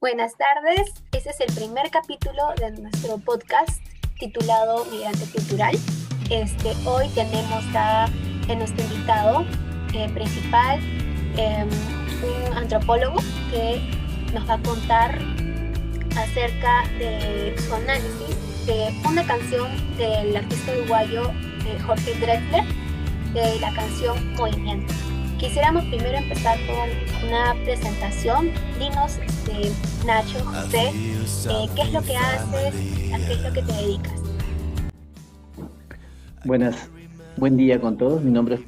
Buenas tardes, este es el primer capítulo de nuestro podcast titulado Migrante Cultural. Hoy tenemos a nuestro invitado principal, un antropólogo que nos va a contar acerca de su análisis de una canción del artista uruguayo Jorge Drexler, de la canción Movimiento. Quisiéramos primero empezar con una presentación. Dinos, Nacho, José, ¿qué es lo que haces? ¿A qué es lo que te dedicas? Buen día con todos. Mi nombre es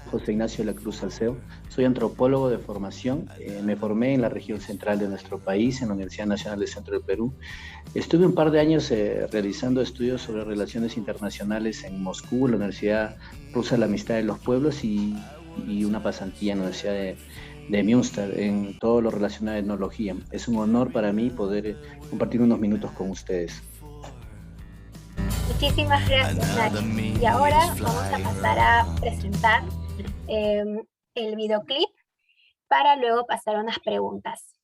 José Ignacio de la Cruz Salceo. Soy antropólogo de formación. Me formé en la región central de nuestro país, en la Universidad Nacional del Centro del Perú. Estuve un par de años realizando estudios sobre relaciones internacionales en Moscú, la Universidad Rusa de la Amistad de los Pueblos, y una pasantía en la Universidad de Münster en todo lo relacionado a etnología. Es un honor para mí poder compartir unos minutos con ustedes. Muchísimas gracias, Nacho. Y ahora vamos a pasar a presentar el videoclip para luego pasar a unas preguntas.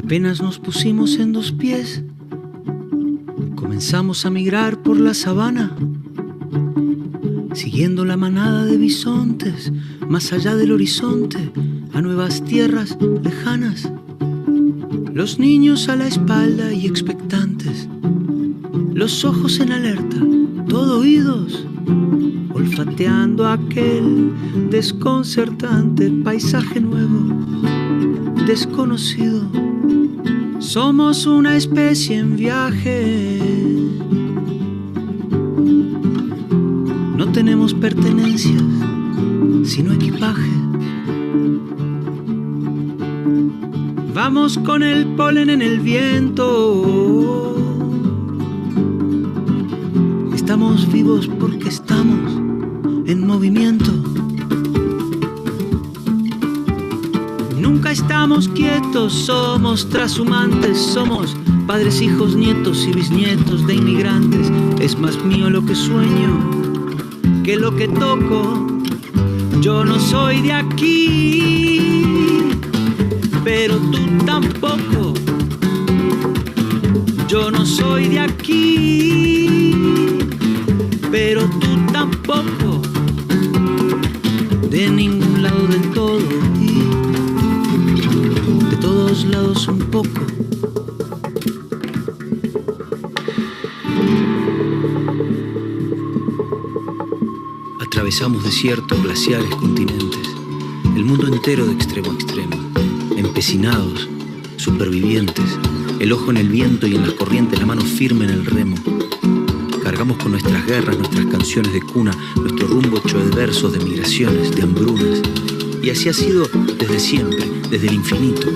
Apenas nos pusimos en dos pies, comenzamos a migrar por la sabana, siguiendo la manada de bisontes, más allá del horizonte, a nuevas tierras lejanas. Los niños a la espalda y expectantes, los ojos en alerta, todo oídos, olfateando aquel desconcertante paisaje nuevo, desconocido. Somos una especie en viaje. No tenemos pertenencias, sino equipaje. Vamos con el polen en el viento. Estamos vivos porque estamos en movimiento. Nunca estamos quietos, somos trashumantes, somos padres, hijos, nietos y bisnietos de inmigrantes. Es más mío lo que sueño que lo que toco. Yo no soy de aquí, pero tú tampoco. Yo no soy de aquí, pero tú tampoco. De ningún lado del todo y de todos lados un poco. Atravesamos desiertos, glaciares, continentes, el mundo entero de extremo a extremo, empecinados, supervivientes, el ojo en el viento y en las corrientes, la mano firme en el remo. Cargamos con nuestras guerras, nuestras canciones de cuna, nuestro rumbo hecho de versos, de migraciones, de hambrunas. Y así ha sido desde siempre, desde el infinito.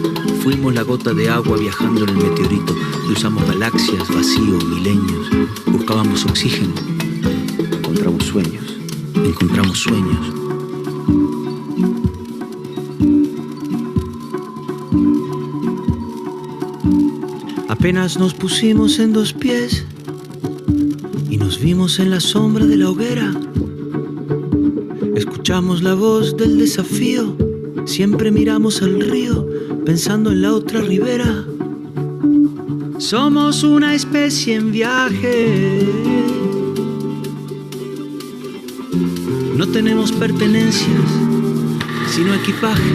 Fuimos la gota de agua viajando en el meteorito. Cruzamos galaxias, vacío, milenios. Buscábamos oxígeno. Encontramos sueños. Encontramos sueños. Apenas nos pusimos en dos pies y nos vimos en la sombra de la hoguera. Escuchamos la voz del desafío, siempre miramos al río, pensando en la otra ribera. Somos una especie en viaje. No tenemos pertenencias, sino equipaje.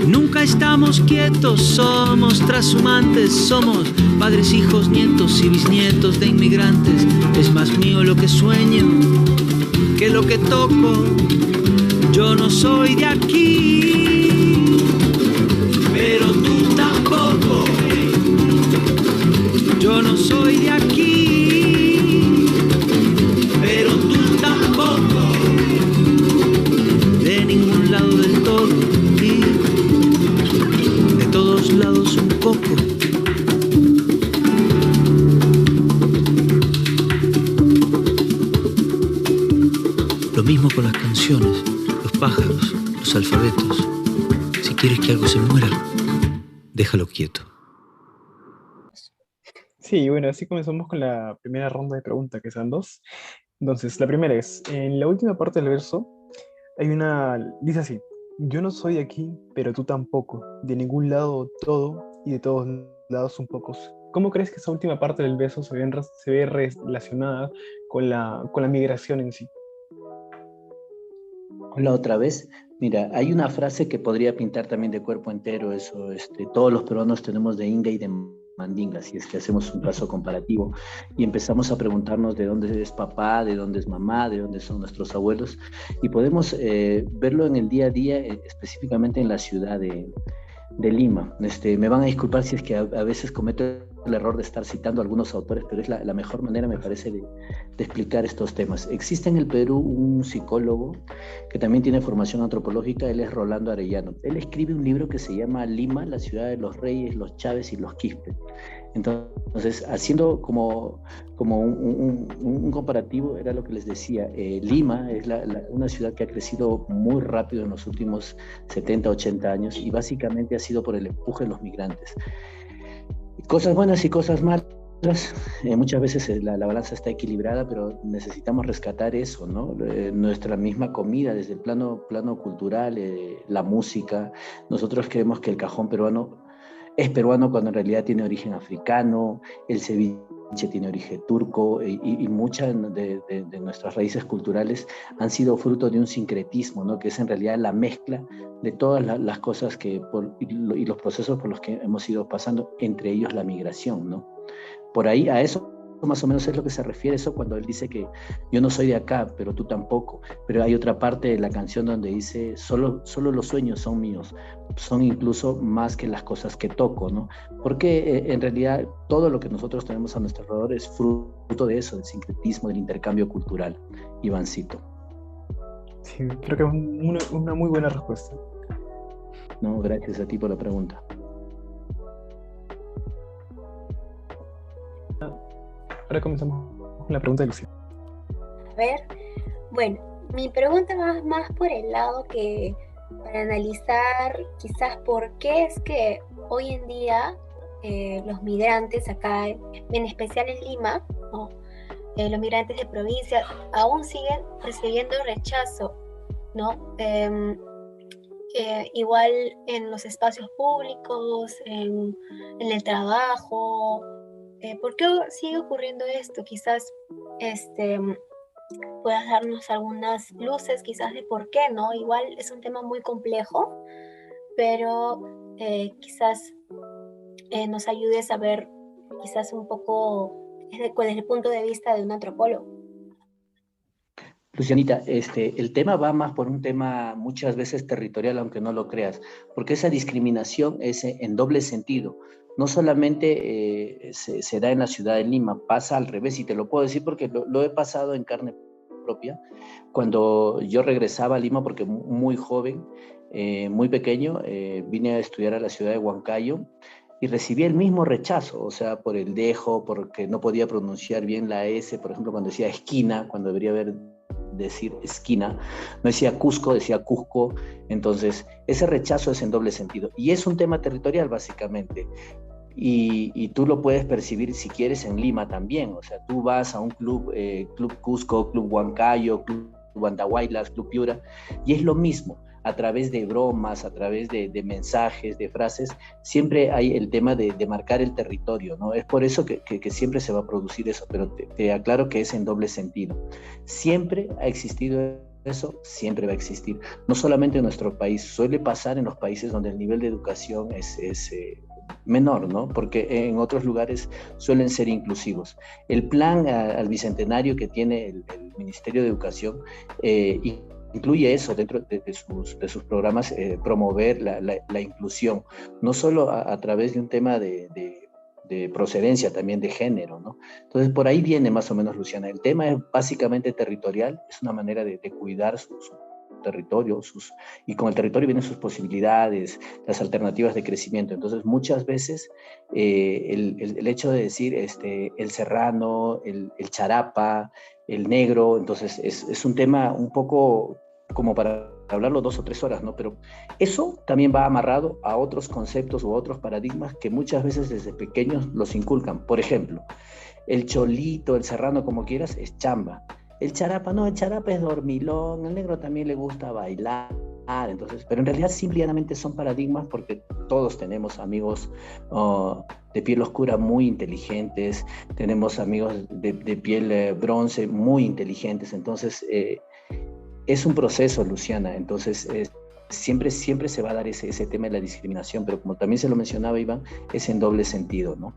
Nunca estamos quietos, somos trashumantes, somos padres, hijos, nietos y bisnietos de inmigrantes. Es más mío lo que sueño que lo que toco. Yo no soy de aquí, pero tú tampoco. Yo no soy de aquí, pero tú tampoco. De ningún lado del todo y de todos lados un poco. Lo mismo con las canciones, los pájaros, los alfabetos. Si quieres que algo se muera, Déjalo quieto. Sí, bueno, así comenzamos con la primera ronda de preguntas, que son dos. Entonces, la primera es, en la última parte del verso, dice así: yo no soy de aquí, pero tú tampoco, de ningún lado todo y de todos lados un pocos. ¿Cómo crees que esa última parte del verso se ve relacionada con la migración en sí? Hola otra vez. Mira, hay una frase que podría pintar también de cuerpo entero eso, todos los peruanos tenemos de inga y de mandinga, si es que hacemos un caso comparativo y empezamos a preguntarnos de dónde es papá, de dónde es mamá, de dónde son nuestros abuelos, y podemos verlo en el día a día, específicamente en la ciudad de Lima. Me van a disculpar si es que a veces cometo el error de estar citando a algunos autores, pero es la mejor manera, me parece, de explicar estos temas. Existe en el Perú un psicólogo que también tiene formación antropológica, él es Rolando Arellano. Él escribe un libro que se llama Lima, la ciudad de los reyes, los Chávez y los Quispe. Entonces, haciendo como un comparativo, era lo que les decía, Lima es una ciudad que ha crecido muy rápido en los últimos 70, 80 años y básicamente ha sido por el empuje de los migrantes. Cosas buenas y cosas malas, muchas veces la balanza está equilibrada, pero necesitamos rescatar eso, ¿no? Nuestra misma comida, desde el plano cultural, la música. Nosotros creemos que el cajón peruano es peruano cuando en realidad tiene origen africano, el ceviche tiene origen turco y muchas de nuestras raíces culturales han sido fruto de un sincretismo, ¿no? Que es en realidad la mezcla de todas las cosas y los procesos por los que hemos ido pasando, entre ellos la migración, ¿no? Por ahí a eso más o menos es lo que se refiere eso cuando él dice que yo no soy de acá, pero tú tampoco. Pero hay otra parte de la canción donde dice, solo los sueños son míos, son incluso más que las cosas que toco, ¿no? Porque en realidad todo lo que nosotros tenemos a nuestro alrededor es fruto de eso, del sincretismo, del intercambio cultural. Ivancito. Sí, creo que es una muy buena respuesta. No, gracias a ti por la pregunta. Ahora comenzamos con la pregunta de Lucía. A ver, bueno, mi pregunta va más por el lado que para analizar quizás por qué es que hoy en día los migrantes acá, en especial en Lima, ¿no? Los migrantes de provincia aún siguen recibiendo rechazo, ¿no? Igual en los espacios públicos, en el trabajo. ¿Por qué sigue ocurriendo esto? Quizás puedas darnos algunas luces quizás de por qué, ¿no? Igual es un tema muy complejo, pero quizás nos ayudes a ver quizás un poco desde el punto de vista de un antropólogo. Lucianita, el tema va más por un tema muchas veces territorial, aunque no lo creas, porque esa discriminación es en doble sentido. No solamente se da en la ciudad de Lima, pasa al revés, y te lo puedo decir porque lo he pasado en carne propia. Cuando yo regresaba a Lima, porque muy joven, muy pequeño, vine a estudiar a la ciudad de Huancayo, y recibí el mismo rechazo, o sea, por el dejo, porque no podía pronunciar bien la S, por ejemplo, cuando decía esquina, cuando debería decir esquina, no decía Cusco, decía Cusco. Entonces ese rechazo es en doble sentido y es un tema territorial básicamente, y tú lo puedes percibir si quieres en Lima también. O sea, tú vas a un club, Club Cusco, Club Huancayo, Club Andahuaylas, Club Piura, y es lo mismo. A través de bromas, a través de mensajes, de frases, siempre hay el tema de marcar el territorio, ¿no? Es por eso que siempre se va a producir eso, pero te aclaro que es en doble sentido. Siempre ha existido eso, siempre va a existir. No solamente en nuestro país, suele pasar en los países donde el nivel de educación es menor, ¿no? Porque en otros lugares suelen ser inclusivos. El plan al bicentenario que tiene el Ministerio de Educación incluye eso dentro de sus programas, promover la inclusión, no solo a través de un tema de procedencia, también de género, ¿no? Entonces, por ahí viene más o menos, Luciana. El tema es básicamente territorial, es una manera de cuidar su territorio, y con el territorio vienen sus posibilidades, las alternativas de crecimiento. Entonces, muchas veces el hecho de decir el serrano, el charapa, el negro, entonces es un tema un poco como para hablarlo 2 o 3 horas, ¿no? Pero eso también va amarrado a otros conceptos u otros paradigmas que muchas veces desde pequeños los inculcan. Por ejemplo, el cholito, el serrano, como quieras, es chamba. El charapa, no, el charapa es dormilón, al negro también le gusta bailar, entonces, pero en realidad simplemente son paradigmas porque todos tenemos amigos de piel oscura muy inteligentes, tenemos amigos de piel bronce muy inteligentes, entonces es un proceso, Luciana, entonces siempre se va a dar ese tema de la discriminación, pero como también se lo mencionaba Iván, es en doble sentido, ¿no?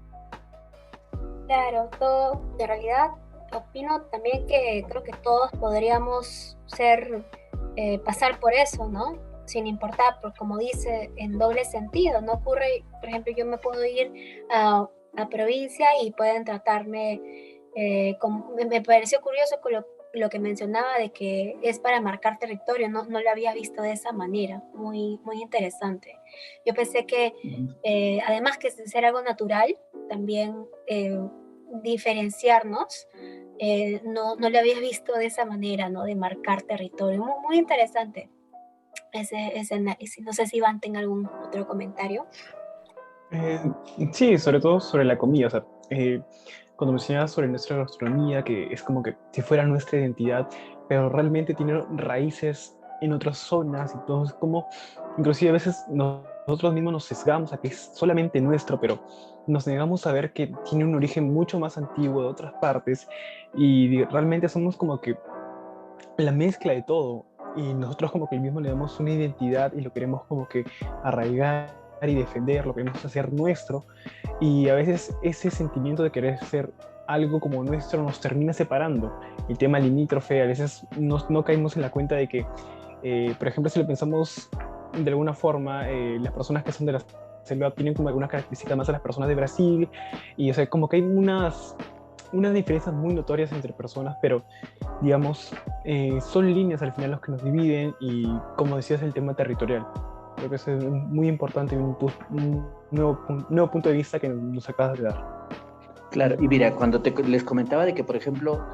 Claro, todo, en realidad opino también que creo que todos podríamos pasar por eso, ¿no? Sin importar, porque como dice, en doble sentido, no ocurre, por ejemplo, yo me puedo ir a provincia y pueden tratarme, me pareció curioso con lo que mencionaba de que es para marcar territorio, no lo había visto de esa manera, muy, muy interesante. Yo pensé que además que ser algo natural, también diferenciarnos, no lo había visto de esa manera, ¿no? De marcar territorio. Muy, muy interesante ese análisis. No sé si Iván tenga algún otro comentario. Sí, sobre todo sobre la comida. O sea, cuando mencionabas sobre nuestra gastronomía, que es como que si fuera nuestra identidad, pero realmente tiene raíces en otras zonas y todo, es como, inclusive a veces nosotros mismos nos sesgamos a que es solamente nuestro, pero nos negamos a ver que tiene un origen mucho más antiguo de otras partes y realmente somos como que la mezcla de todo y nosotros como que mismo le damos una identidad y lo queremos como que arraigar y defender, lo queremos hacer nuestro y a veces ese sentimiento de querer ser algo como nuestro nos termina separando. El tema limítrofe, a veces no caímos en la cuenta de que, por ejemplo, si lo pensamos de alguna forma, las personas que son de la selva tienen como alguna característica más a las personas de Brasil y o sea, como que hay unas diferencias muy notorias entre personas, pero digamos, son líneas al final los que nos dividen y como decías el tema territorial. Creo que eso es muy importante y un nuevo punto de vista que nos acabas de dar. Claro, y mira, cuando les comentaba de que, por ejemplo,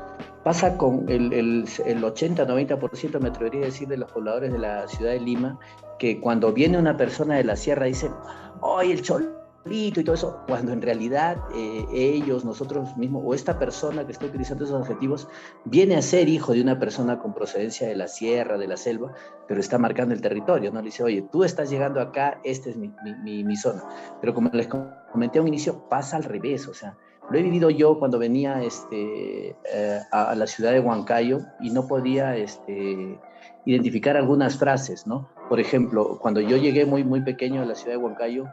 pasa con el 80-90%, me atrevería a decir, de los pobladores de la ciudad de Lima, que cuando viene una persona de la sierra dicen, ¡ay, el cholito! Y todo eso, cuando en realidad ellos, nosotros mismos, o esta persona que está utilizando esos adjetivos, viene a ser hijo de una persona con procedencia de la sierra, de la selva, pero está marcando el territorio, ¿no? Le dice, oye, tú estás llegando acá, esta es mi zona. Pero como les comenté a un inicio, pasa al revés, o sea, lo he vivido yo cuando venía a la ciudad de Huancayo y no podía identificar algunas frases, ¿no? Por ejemplo, cuando yo llegué muy, muy pequeño a la ciudad de Huancayo,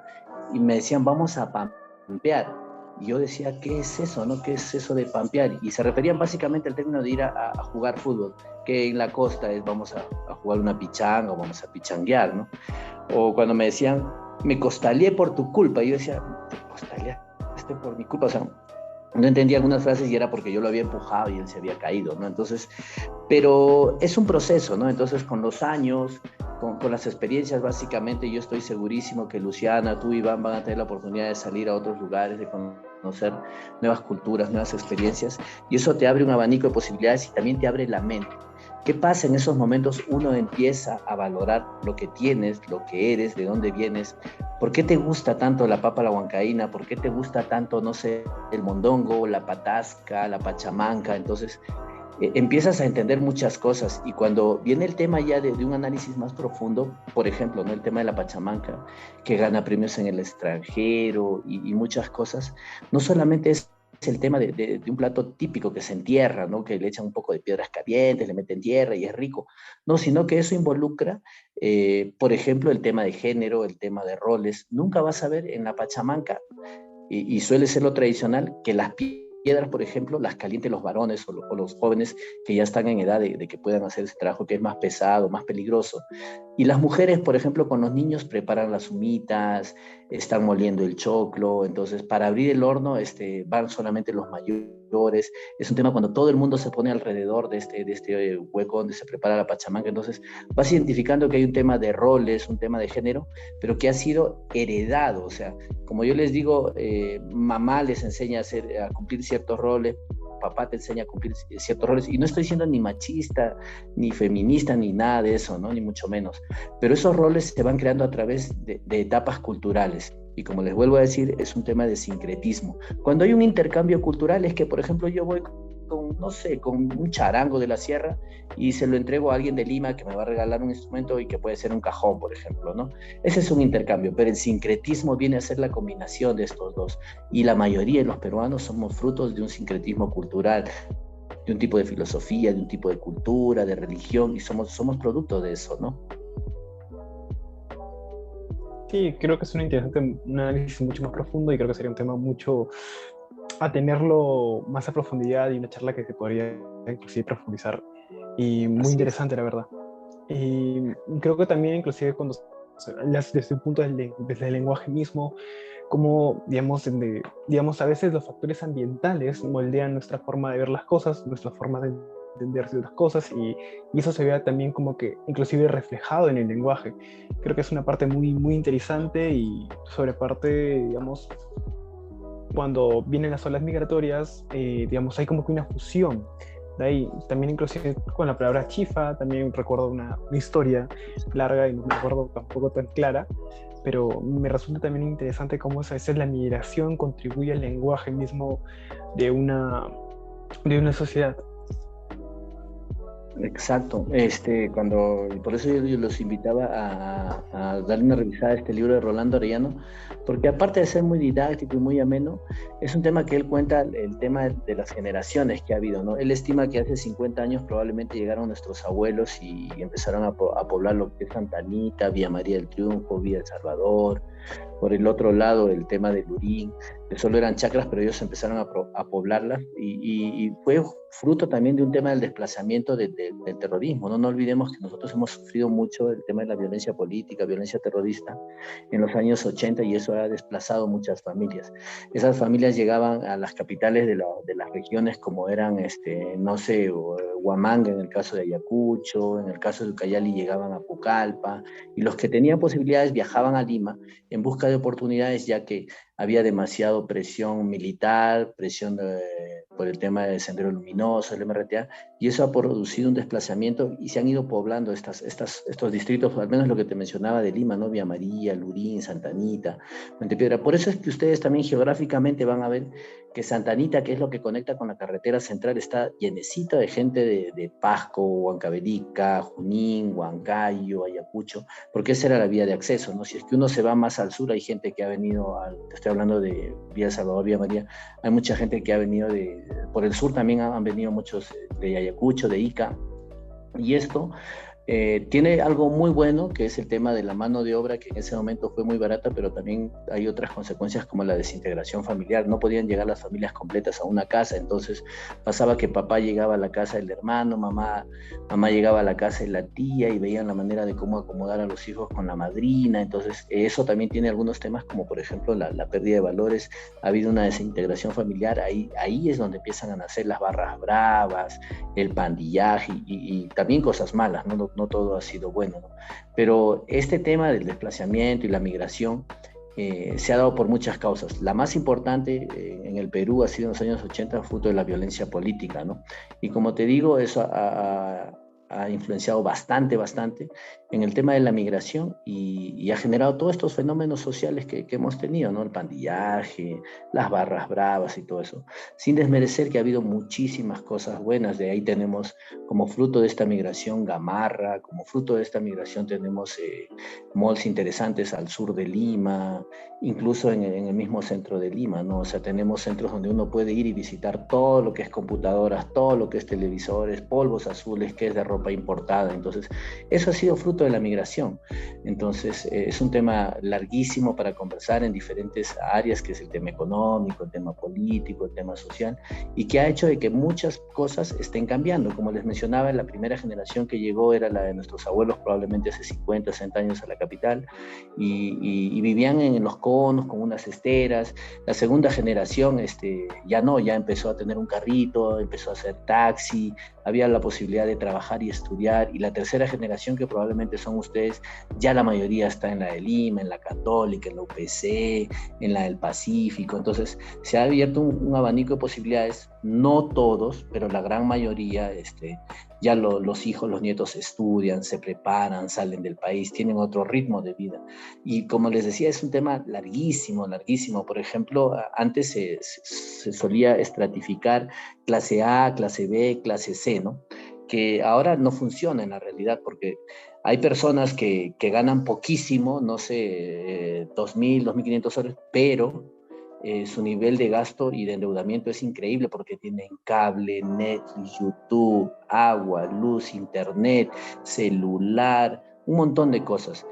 y me decían, vamos a pampear. Y yo decía, ¿qué es eso, no? ¿Qué es eso de pampear? Y se referían básicamente al término de ir a jugar fútbol, que en la costa es vamos a jugar una pichanga o vamos a pichanguear, ¿no? O cuando me decían, me costaleé por tu culpa, y yo decía, ¿te costaleaste por mi culpa? O sea, no entendía algunas frases y era porque yo lo había empujado y él se había caído, ¿no? Entonces, pero es un proceso, ¿no? Entonces, con los años, con las experiencias, básicamente, yo estoy segurísimo que Luciana, tú, Iván, van a tener la oportunidad de salir a otros lugares, de conocer nuevas culturas, nuevas experiencias, y eso te abre un abanico de posibilidades y también te abre la mente. ¿Qué pasa en esos momentos? Uno empieza a valorar lo que tienes, lo que eres, de dónde vienes. ¿Por qué te gusta tanto la papa a la huancaína? ¿Por qué te gusta tanto, no sé, el mondongo, la patasca, la pachamanca? Entonces, empiezas a entender muchas cosas y cuando viene el tema ya de un análisis más profundo, por ejemplo, ¿no? El tema de la pachamanca, que gana premios en el extranjero y muchas cosas, no solamente es el tema de un plato típico que se entierra, ¿no? Que le echan un poco de piedras calientes, le meten tierra y es rico, no, sino que eso involucra, por ejemplo, el tema de género, el tema de roles. Nunca vas a ver en la pachamanca, y suele ser lo tradicional, que las piedras, por ejemplo, las calienten los varones o los jóvenes que ya están en edad de que puedan hacer ese trabajo que es más pesado, más peligroso. Y las mujeres, por ejemplo, con los niños preparan las humitas, están moliendo el choclo, entonces para abrir el horno van solamente los mayores. Es un tema cuando todo el mundo se pone alrededor de este hueco donde se prepara la pachamanca, entonces vas identificando que hay un tema de roles, un tema de género, pero que ha sido heredado, o sea, como yo les digo, mamá les enseña a cumplir ciertos roles, papá te enseña a cumplir ciertos roles, y no estoy siendo ni machista, ni feminista, ni nada de eso, ¿no? Ni mucho menos, pero esos roles se van creando a través de etapas culturales, y como les vuelvo a decir, es un tema de sincretismo. Cuando hay un intercambio cultural es que, por ejemplo, yo voy con, no sé, con un charango de la sierra y se lo entrego a alguien de Lima que me va a regalar un instrumento y que puede ser un cajón, por ejemplo, ¿no? Ese es un intercambio, pero el sincretismo viene a ser la combinación de estos dos, y la mayoría de los peruanos somos frutos de un sincretismo cultural, de un tipo de filosofía, de un tipo de cultura, de religión, y somos producto de eso, ¿no? Sí, creo que es un análisis mucho más profundo, y creo que sería un tema mucho a tenerlo más a profundidad, y una charla que se podría inclusive profundizar, y muy Así es. interesante, la verdad. Y creo que también inclusive cuando desde el punto desde el lenguaje mismo, como digamos, a veces los factores ambientales moldean nuestra forma de ver las cosas, nuestra forma de entender ciertas cosas, y eso se ve también como que inclusive reflejado en el lenguaje. Creo que es una parte muy, muy interesante, y sobre parte, digamos, cuando vienen las olas migratorias, digamos, hay como que una fusión. De ahí, también inclusive con la palabra chifa, también recuerdo una historia larga y no me acuerdo tampoco tan clara, pero me resulta también interesante cómo a veces la migración contribuye al lenguaje mismo de una sociedad. Exacto, por eso yo los invitaba a darle una revisada a este libro de Rolando Arellano, porque aparte de ser muy didáctico y muy ameno, es un tema que él cuenta, el tema de las generaciones que ha habido, ¿no? Él estima que hace 50 años probablemente llegaron nuestros abuelos y empezaron a poblar lo que es Santa Anita, Villa María del Triunfo, Villa El Salvador. Por el otro lado, el tema de Lurín, que solo eran chacras, pero ellos empezaron a poblarlas, y fue fruto también de un tema del desplazamiento del terrorismo, ¿no? No olvidemos que nosotros hemos sufrido mucho el tema de la violencia política, violencia terrorista en los años 80, y eso ha desplazado muchas familias. Esas familias llegaban a las capitales de las regiones, como eran, no sé, Huamanga en el caso de Ayacucho, en el caso de Ucayali llegaban a Pucallpa, y los que tenían posibilidades viajaban a Lima en busca de oportunidades, ya que había demasiado presión militar, presión por el tema del Sendero Luminoso, el MRTA, y eso ha producido un desplazamiento, y se han ido poblando estos distritos, al menos lo que te mencionaba de Lima, ¿no? Villa María, Lurín, Santa Anita, Montepiedra. Por eso es que ustedes también geográficamente van a ver que Santa Anita, que es lo que conecta con la carretera central, está llenecita de gente de Pasco, Huancavelica, Junín, Huancayo, Ayacucho, porque esa era la vía de acceso, ¿no? Si es que uno se va más al sur, hay gente que ha venido, te estoy hablando de Villa Salvador, Villa María, hay mucha gente que ha venido por el sur, también han venido muchos de Ayacucho, de Ica, y esto tiene algo muy bueno, que es el tema de la mano de obra, que en ese momento fue muy barata, pero también hay otras consecuencias como la desintegración familiar. No podían llegar las familias completas a una casa, entonces pasaba que papá llegaba a la casa del hermano, mamá llegaba a la casa de la tía, y veían la manera de cómo acomodar a los hijos con la madrina. Entonces eso también tiene algunos temas, como por ejemplo la pérdida de valores. Ha habido una desintegración familiar, ahí es donde empiezan a nacer las barras bravas, el pandillaje, y también cosas malas, no todo ha sido bueno, ¿no? Pero este tema del desplazamiento y la migración se ha dado por muchas causas. La más importante en el Perú ha sido en los años 80, fruto de la violencia política, ¿no? Y como te digo, eso ha influenciado bastante en el tema de la migración, y ha generado todos estos fenómenos sociales que hemos tenido, ¿no? El pandillaje, las barras bravas y todo eso. Sin desmerecer que ha habido muchísimas cosas buenas. De ahí tenemos, como fruto de esta migración, Gamarra, como fruto de esta migración tenemos malls interesantes al sur de Lima, incluso en el mismo centro de Lima, ¿no? O sea, tenemos centros donde uno puede ir y visitar todo lo que es computadoras, todo lo que es televisores, polvos azules, que es de ropa importada. Entonces, eso ha sido fruto de la migración. Entonces, es un tema larguísimo para conversar en diferentes áreas, que es el tema económico, el tema político, el tema social, y que ha hecho de que muchas cosas estén cambiando. Como les mencionaba, la primera generación que llegó era la de nuestros abuelos, probablemente hace 50, 60 años a la capital, y vivían en los conos con unas esteras. La segunda generación ya empezó a tener un carrito, empezó a hacer taxi, había la posibilidad de trabajar y estudiar. Y la tercera generación, que probablemente seguramente son ustedes, ya la mayoría está en la de Lima, en la Católica, en la UPC, en la del Pacífico. Entonces se ha abierto un abanico de posibilidades, no todos, pero la gran mayoría, ya los hijos, los nietos estudian, se preparan, salen del país, tienen otro ritmo de vida. Y como les decía, es un tema larguísimo, larguísimo. Por ejemplo, antes se solía estratificar clase A, clase B, clase C, ¿no? Que ahora no funciona en la realidad, porque hay personas que ganan poquísimo, no sé, 2.000, 2.500 soles, pero su nivel de gasto y de endeudamiento es increíble porque tienen cable, Netflix, YouTube, agua, luz, internet, celular, un montón de cosas.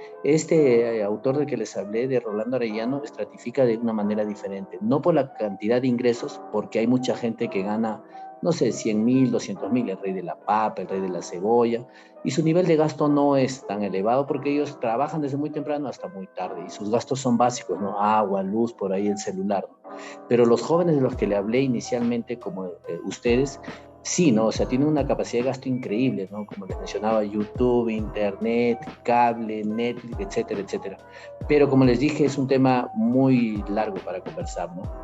Autor del que les hablé, de Rolando Arellano, estratifica de una manera diferente, no por la cantidad de ingresos, porque hay mucha gente que gana, no sé, 100.000, 200.000, el rey de la papa, el rey de la cebolla, y su nivel de gasto no es tan elevado porque ellos trabajan desde muy temprano hasta muy tarde y sus gastos son básicos, ¿no? Agua, luz, por ahí el celular, ¿no? Pero los jóvenes de los que le hablé inicialmente, como ustedes, sí, ¿no? O sea, tienen una capacidad de gasto increíble, ¿no? Como les mencionaba, YouTube, Internet, cable, Netflix, etcétera, etcétera. Pero como les dije, es un tema muy largo para conversar, ¿no?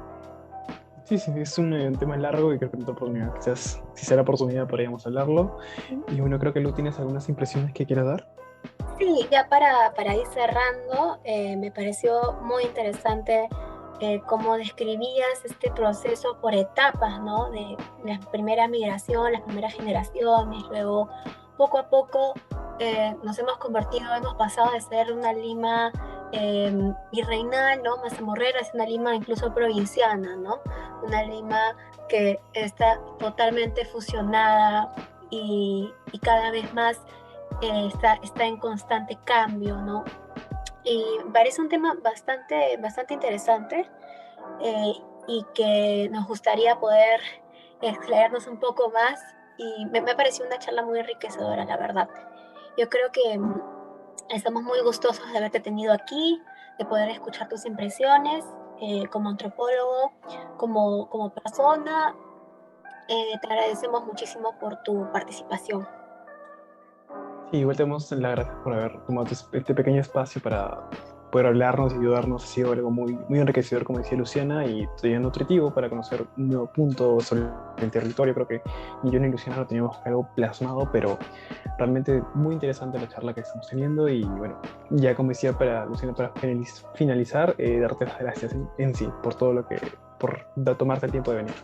Sí, sí, es un tema largo y creo que en otra oportunidad, quizás si será oportunidad podríamos hablarlo. Y bueno, creo que Lu, ¿tienes algunas impresiones que quieras dar? Sí, ya para ir cerrando, me pareció muy interesante cómo describías este proceso por etapas, ¿no? De la primera migración, las primeras generaciones, luego poco a poco nos hemos convertido, hemos pasado de ser una Lima virreinal, ¿no? Mazamorrera, es una Lima incluso provinciana, ¿no? Una Lima que está totalmente fusionada y cada vez más está en constante cambio, ¿no? Y parece un tema bastante interesante y que nos gustaría poder explayarnos un poco más y me pareció una charla muy enriquecedora, la verdad. Yo creo que estamos muy gustosos de haberte tenido aquí, de poder escuchar tus impresiones como antropólogo, como persona. Te agradecemos muchísimo por tu participación. Sí, igual te damos las gracias por haber tomado este pequeño espacio para poder hablarnos y ayudarnos. Ha sido algo muy, muy enriquecedor, como decía Luciana, y también nutritivo para conocer un nuevo punto sobre el territorio. Creo que ni yo ni Luciana lo teníamos algo plasmado, pero realmente muy interesante la charla que estamos teniendo. Y bueno, ya como decía para Luciana, para finalizar, darte las gracias en sí por todo lo que, por tomarte el tiempo de venir.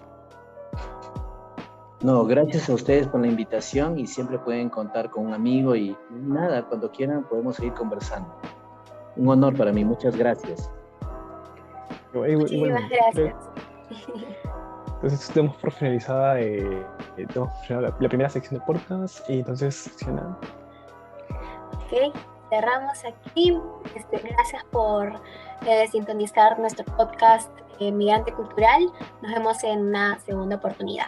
No, gracias a ustedes por la invitación y siempre pueden contar con un amigo y nada, cuando quieran podemos seguir conversando. Un honor para mí, muchas gracias. Muchísimas gracias. Entonces damos por finalizada, la primera sección de podcast y entonces, Luciana. Ok, cerramos aquí. Gracias por sintonizar nuestro podcast Migrante Cultural. Nos vemos en una segunda oportunidad.